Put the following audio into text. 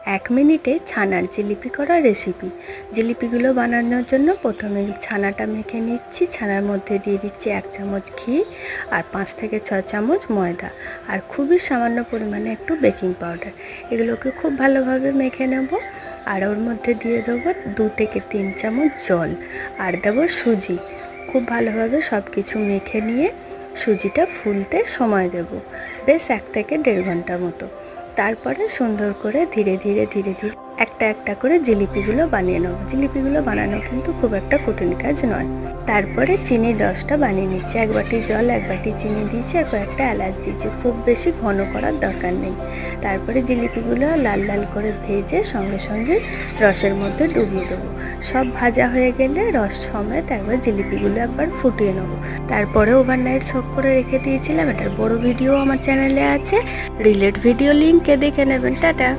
এক মিনিটে ছানার জিলিপি করা রেসিপি। জিলিপিগুলো বানানোর জন্য প্রথমে ছানাটা মেখে নিচ্ছি। ছানার মধ্যে দিয়ে দিচ্ছি 1 চামচ ঘি আর 5 থেকে 6 চামচ ময়দা আর খুবই সামান্য পরিমাণে একটু বেকিং পাউডার। এগুলোকে খুব ভালোভাবে মেখে নেব। আর ওর মধ্যে দিয়ে দেবো 2 থেকে 3 চামচ জল আর দেবো সুজি। খুব ভালোভাবে সব কিছু মেখে নিয়ে সুজিটা ফুলতে সময় দেব, বেশ 1 থেকে 1.5 ঘন্টা মতো। তারপরে সুন্দর করে ধীরে ধীরে একটা একটা করে জিলিপিগুলো বানিয়ে নেব। জিলিপিগুলো বানানো কিন্তু খুব একটা কঠিন কাজ নয়। তারপরে চিনির রসটা বানিয়ে নিচ্ছি। 1 বাটি জল 1 বাটি চিনি দিয়েছি আর কয়েকটা এলাচ দিয়েছি। খুব বেশি ঘন করার দরকার নেই। তারপরে জিলিপিগুলো লাল লাল করে ভেজে সঙ্গে সঙ্গে রসের মধ্যে ডুবিয়ে দেবো। সব ভাজা হয়ে গেলে রস সমেত একবার জিলিপিগুলো একবার ফুটিয়ে নেবো। তারপরে ওভারনাইট সোক করে রেখে দিয়েছিলাম। এটার বড় ভিডিও আমার চ্যানেলে আছে, রিলেট ভিডিও লিঙ্কে দেখে নেবেন। টাটা।